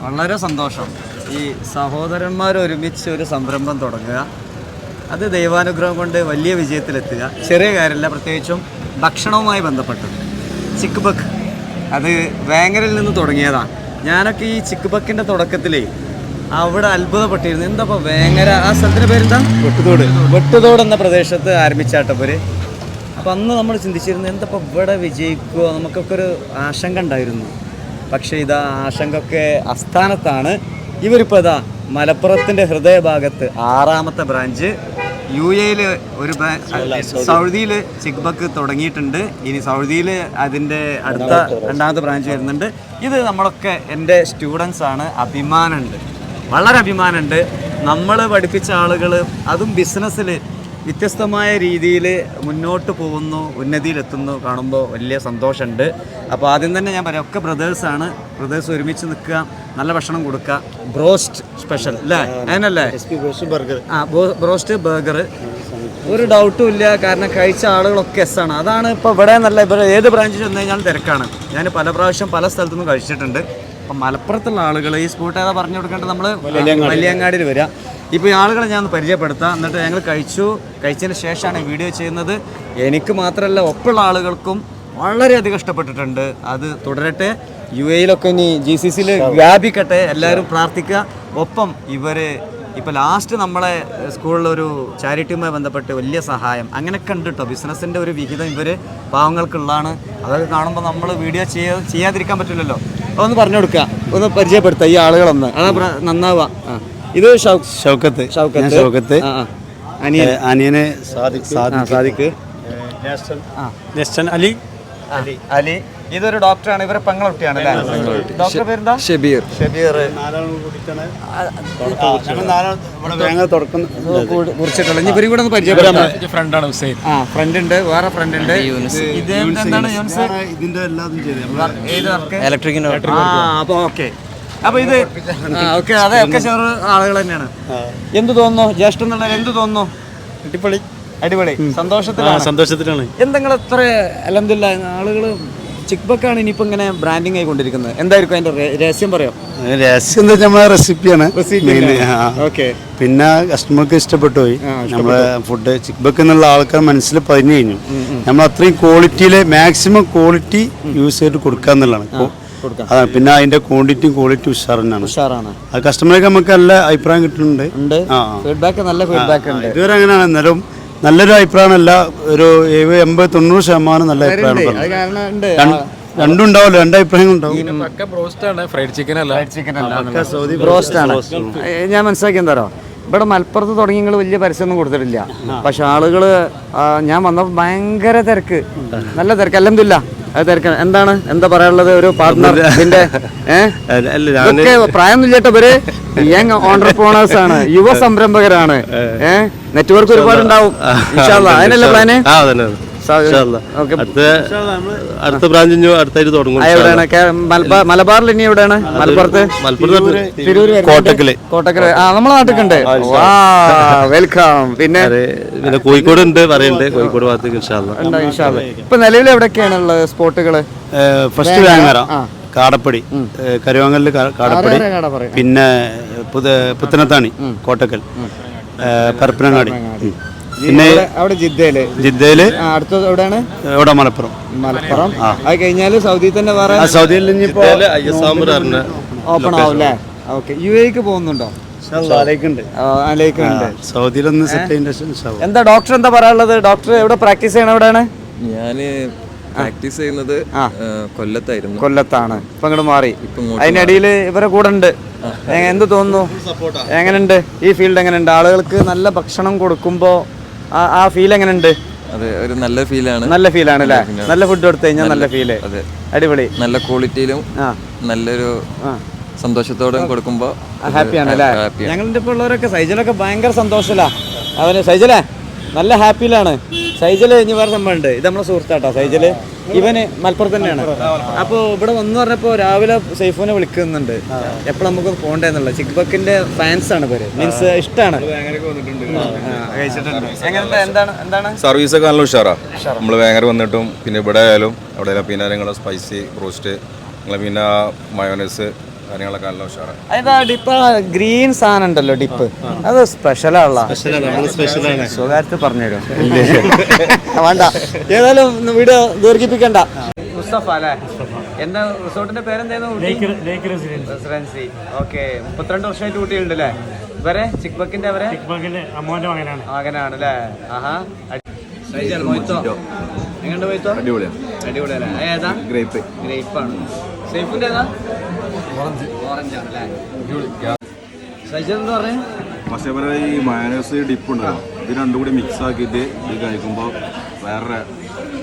വളരെ സന്തോഷം. ഈ സഹോദരന്മാർ ഒരുമിച്ച് ഒരു സംരംഭം തുടങ്ങുക, അത് ദൈവാനുഗ്രഹം കൊണ്ട് വലിയ വിജയത്തിലെത്തുക ചെറിയ കാര്യമല്ല. പ്രത്യേകിച്ചും ഭക്ഷണവുമായി ബന്ധപ്പെട്ടത് ചിക്ക് ബക്ക് അത് വേങ്ങരയിൽ നിന്ന് തുടങ്ങിയതാണ്. ഞാനൊക്കെ ഈ ചിക്ക് ബക്കിൻ്റെ തുടക്കത്തിൽ അവിടെ അത്ഭുതപ്പെട്ടിരുന്നു. എന്താ ഇപ്പോൾ വേങ്ങര ആ സ്ഥലത്തിൻ്റെ പേരെന്താ? വെട്ടുതോട് എന്ന പ്രദേശത്ത് ആരംഭിച്ചാട്ടവർ. അപ്പോൾ അന്ന് നമ്മൾ ചിന്തിച്ചിരുന്നു എന്താ ഇപ്പോൾ ഇവിടെ വിജയിക്കുമോ, നമുക്കൊക്കെ ഒരു ആശങ്ക ഉണ്ടായിരുന്നു. പക്ഷേ ഇതാ ആശങ്കയൊക്കെ അസ്ഥാനത്താണ്. ഇവരിപ്പോൾ ഇതാ മലപ്പുറത്തിൻ്റെ ഹൃദയഭാഗത്ത് 6ാമത്തെ ബ്രാഞ്ച്, UAE ഒരു സൗദിയിൽ ചിക്ക് ബക്ക് തുടങ്ങിയിട്ടുണ്ട്. ഇനി സൗദിയിൽ അതിൻ്റെ അടുത്ത 2ാമത്തെ ബ്രാഞ്ച് വരുന്നുണ്ട്. ഇത് നമ്മളൊക്കെ എൻ്റെ സ്റ്റുഡൻസാണ്. അഭിമാനമുണ്ട്, വളരെ അഭിമാനമുണ്ട്. നമ്മൾ പഠിപ്പിച്ച ആളുകൾ അതും ബിസിനസ്സിൽ വ്യത്യസ്തമായ രീതിയിൽ മുന്നോട്ട് പോകുന്നു, ഉന്നതിയിലെത്തുന്നു കാണുമ്പോൾ വലിയ സന്തോഷമുണ്ട്. അപ്പോൾ ആദ്യം തന്നെ ഞാൻ പറയാം, ഒക്കെ ബ്രദേഴ്സാണ്. ബ്രദേഴ്സ് ഒരുമിച്ച് നിൽക്കുക, നല്ല ഭക്ഷണം കൊടുക്കുക. ബ്രോസ്റ്റ് സ്പെഷ്യൽ അല്ലേ? അതിനല്ലേ ബ്രോസ്റ്റ് ബർഗർ ഒരു ഡൗട്ടും ഇല്ല. കാരണം കഴിച്ച ആളുകളൊക്കെ എസ്സാണ്. അതാണ് ഇപ്പോൾ ഇവിടെ ഇവിടെ ഏത് ബ്രാഞ്ചിൽ ചെന്ന് കഴിഞ്ഞാൽ തിരക്കാണ്. ഞാൻ പല പ്രാവശ്യം പല സ്ഥലത്തുനിന്നും കഴിച്ചിട്ടുണ്ട്. അപ്പം മലപ്പുറത്തുള്ള ആളുകൾ ഈ സ്പോട്ട് ഏതാ പറഞ്ഞു കൊടുക്കേണ്ടത്? നമ്മൾ വലിയങ്ങാടിയിൽ വരിക. ഇപ്പോൾ ഈ ആളുകളെ ഞാൻ പറഞ്ഞുപെടുത്താം. എന്നിട്ട് ഞങ്ങൾ കഴിച്ചതിന് ശേഷമാണ് വീഡിയോ ചെയ്യുന്നത്. എനിക്ക് മാത്രമല്ല ഒപ്പമുള്ള ആളുകൾക്കും വളരെയധികം ഇഷ്ടപ്പെട്ടിട്ടുണ്ട്. അത് തുടരട്ടെ. UAE ഇനി GCCയിൽ വ്യാപിക്കട്ടെ. എല്ലാവരും പ്രാർത്ഥിക്കുക. ഒപ്പം ഇപ്പോൾ ലാസ്റ്റ് നമ്മളെ സ്കൂളിലൊരു ചാരിറ്റിയുമായി ബന്ധപ്പെട്ട് വലിയ സഹായം അങ്ങനെയൊക്കെ ഉണ്ട് കേട്ടോ. ബിസിനസ്സിൻ്റെ ഒരു വിഹിതം പാവങ്ങൾക്കുള്ളതാണ്. അതൊക്കെ കാണുമ്പോൾ നമ്മൾ വീഡിയോ ചെയ്യാതിരിക്കാൻ പറ്റില്ലല്ലോ. ഒന്ന് പറഞ്ഞു കൊടുക്കുക, ഒന്ന് പരിചയപ്പെടുത്തുക ഈ ആളുകളൊന്ന്. അതാ നന്നാവുക. ഇത് ഷൗക്കത്ത്, അനിയന് സാദിഖ്, അലി. ഇതൊരു ഡോക്ടറാണ്. ഇവരെ പെങ്ങളുട്ടിയാണ് അല്ലേ? ഡോക്ടർ പേരെന്താ? ഷബീർ. കുറിച്ചിട്ടുള്ള ഇവരും കൂടെ ഒന്ന് പരിചയപ്പെടാം. ഫ്രണ്ട് ഉണ്ട്, വേറെ ഫ്രണ്ട് ഉണ്ട്. ഇത് എന്താണ്? അപ്പൊ ഓക്കെ. അപ്പൊ ഇത് ഓക്കെ, അതൊക്കെ ചെറു ആളുകൾ തന്നെയാണ്. എന്ത് തോന്നുന്നു ജ്യേഷ്ഠൻ എന്നുള്ള? എന്ത് തോന്നുന്നു? അടിപൊളി സന്തോഷത്തിലാണ്. എന്തെങ്കിലും എത്ര അൽഹംദുലില്ലാഹ് ആളുകൾ ചിക്ക് ബക്കാണ് ഇനിയിപ്പോൾ ഇങ്ങനെ ബ്രാൻഡിങ് ആയിക്കൊണ്ടിരിക്കുന്നത്. എന്തായിരിക്കും അതിന്റെ രഹസ്യം? പറയാം. രഹസ്യം എന്താ വെച്ചാൽ നമ്മളെ റെസിപ്പിയാണ്. പിന്നെ കസ്റ്റമർക്ക് ഇഷ്ടപ്പെട്ടു പോയി നമ്മളെ ഫുഡ്. ചിക്ക് ബക്ക് എന്നുള്ള ആൾക്കാർ മനസ്സിൽ പതിഞ്ഞു കഴിഞ്ഞു. നമ്മൾ അത്രയും ക്വാളിറ്റിയിലെ മാക്സിമം ക്വാളിറ്റി യൂസ് ചെയ്തിട്ട് കൊടുക്കുക എന്നുള്ളതാണ്. പിന്നെ അതിന്റെ ക്വാണ്ടിറ്റി ഉഷാറാണ്. അത് കസ്റ്റമർക്ക് നമുക്ക് നല്ല അഭിപ്രായം കിട്ടുന്നുണ്ട്. ഇതുവരെ അങ്ങനെയാണ്. എന്നാലും നല്ലൊരു അഭിപ്രായമല്ല, ഒരു 70-80-90% നല്ല അഭിപ്രായമാണ്. രണ്ടും ഉണ്ടാവല്ലോ, രണ്ട് അഭിപ്രായങ്ങൾ ഉണ്ടാവും. ഞാൻ മനസ്സിലാക്കി എന്താ ഇവിടെ മലപ്പുറത്ത് തുടങ്ങി നിങ്ങൾ വലിയ പരസ്യമൊന്നും കൊടുത്തിട്ടില്ല. പക്ഷെ ആളുകൾ ഞാൻ വന്നപ്പോൾ ഭയങ്കര തിരക്ക്, നല്ല തിരക്ക്. അൽഹംദുലില്ലാഹ് അത് തിരക്കാണ്. എന്താ പറയാനുള്ളത്? ഒരു പാർട്ട്ണർ പ്രായമൊന്നും ചേട്ടാ, ഇവര് യങ് ഓണ്ടർപ്രണേഴ്സ് ആണ്, യുവ സംരംഭകരാണ്. നെറ്റ്വർക്ക് ഒരുപാടുണ്ടാവും. അതിനല്ലേ പ്ലാന്? അടുത്ത ബ്രാഞ്ച് അടുത്തായിട്ട് തുടങ്ങും. മലബാറിൽ ഇനി എവിടെയാണ്? മലപ്പുറത്ത് കോട്ടക്കല്. നമ്മളെ നാട്ടിലുണ്ട്. വെൽക്കം. പിന്നെ കോഴിക്കോട് ഉണ്ട് പറയുന്നുണ്ട്. കോഴിക്കോട് ഭാഗത്തേക്ക് ഇപ്പൊ നിലവിൽ എവിടെയൊക്കെയാണ് ഉള്ളത് സ്പോട്ടുകള്? ഫസ്റ്റ് വേങ്ങര, കാടപ്പടി, കരുവാങ്ങലില് കാടപ്പടി, പിന്നെ പുത്തനത്താണി, കോട്ടക്കൽ, പരപ്പനങ്ങാടി, പിന്നെ അവിടെ ജിദ്ദയില് അടുത്തത് എവിടെയാണ്? ഇവിടെ മലപ്പുറം. അത് കഴിഞ്ഞാല് സൗദിയിൽ തന്നെ വേറെ സൗദിയിൽ ഓപ്പൺ ആവും അല്ലേ? ഓക്കെ. UAE പോകുന്നുണ്ടോ? സൗദിയിലൊന്ന് സെറ്റ്. എന്താ ഡോക്ടർ എന്താ പറയാനുള്ളത്? ഡോക്ടർ എവിടെ പ്രാക്ടീസ് ചെയ്യണം? എവിടെയാണ്? ഞാന് പ്രാക്ടീസ് ചെയ്യുന്നത് കൊല്ലത്തായിരുന്നു. കൊല്ലത്താണ്. ഇപ്പൊ ഇങ്ങോട്ട് മാറി. അതിനിടയിൽ ഇവരെ കൂടെ ഉണ്ട്. എന്ത് തോന്നുന്നു? എങ്ങനെയുണ്ട് ഈ ഫീൽഡ്? എങ്ങനെയുണ്ട്? ആളുകൾക്ക് നല്ല ഭക്ഷണം കൊടുക്കുമ്പോ ആ ഫീൽ എങ്ങനെയുണ്ട്? അതെ, ഒരു നല്ല ഫീലാണ്. നല്ല ഫീലാണ് അല്ലേ? നല്ല ഫുഡ് കൊടുത്തു കഴിഞ്ഞാൽ നല്ല ഫീല്. അതെ, അടിപൊളി. നല്ല ക്വാളിറ്റിയിലും നല്ലൊരു സന്തോഷത്തോടെ കൊടുക്കുമ്പോ ഹാപ്പിയാണ് അല്ലേ? ഞങ്ങളുടെ ഇപ്പോൾ ഉള്ളവരൊക്കെ സൈജലൊക്കെ ഭയങ്കര സന്തോഷമില്ല. അവന് സൈജലേ നല്ല ഹാപ്പിയിലാണ്. സൈജല് ഇനി വേറെ സംഭവം ഉണ്ട്. ഇത് നമ്മളെ സുഹൃത്താട്ടോ സൈജല്. ഇവന് മലപ്പുറത്ത് തന്നെയാണ്. അപ്പോൾ ഇവിടെ വന്നു പറഞ്ഞപ്പോൾ രാവിലെ സൈഫുനെ വിളിക്കുന്നുണ്ട്, എപ്പോഴും നമുക്ക് പോകണ്ടെന്നുള്ളത്. ചിക്ക് ബക്കിന്റെ ഫാൻസ് ആണ് ഇവര്, മീൻസ് ഇഷ്ടമാണ്. എന്താണ് സർവീസ് ഒക്കെ നല്ല ഉഷാറാ. നമ്മൾ വേങ്ങര വന്നിട്ടും പിന്നെ ഇവിടെ ആയാലും അവിടെ പിന്നെ നിങ്ങളുടെ സ്പൈസി ബ്രോസ്റ്റ്, നിങ്ങളെ പിന്നെ മയോനൈസ് കാര്യങ്ങളൊക്കെ നല്ല ഉഷാറാണ്. അതാ ഡിപ്പ് ഗ്രീൻ സാധനം ഉണ്ടല്ലോ ഡിപ്പ്, അത് സ്പെഷ്യലാണല്ല, സ്വകാര്യത്തിൽ പറഞ്ഞുതരും. വേണ്ട, ഏതായാലും വീഡിയോ ദീർഘിപ്പിക്കണ്ട. മുസ്തഫ അല്ലേ? എന്താ റിസോർട്ടിന്റെ പേരെന്തായിരുന്നു? റെസിഡൻസി. ഓക്കെ, 32 വർഷമായിട്ട് ഊട്ടിയുണ്ട് അല്ലേ? ഇവരെ ചിക്ബക്കിന്റെ അവരെ മകനാണ് അല്ലേ? ആഹാ, എങ്ങോട്ട് പോയിത്തോ? അടിപൊളിയല്ലേ? ഏതാ? ഗ്രേപ്പാണ്. സേഫിന്റെ ഏതാ? ഓറഞ്ച് ആണ് അല്ലേ? സൈജൽ എന്താ പറഞ്ഞേ? പക്ഷേ ഈ മയണൈസ് ഡിപ്പ് ഉണ്ടല്ലോ, ഇത് രണ്ടും കൂടി മിക്സ് ആക്കിയിട്ട് ഇത് കഴിക്കുമ്പോൾ വേറെ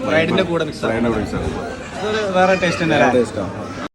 ഫ്രൈഡിന്റെ കൂടെ മിക്സ് ഫ്രൈഡിന്റെ കൂടെ മിക്സ് ആക്കും. വേറെ ടേസ്റ്റ് തന്നെ. ടേസ്റ്റാണ്.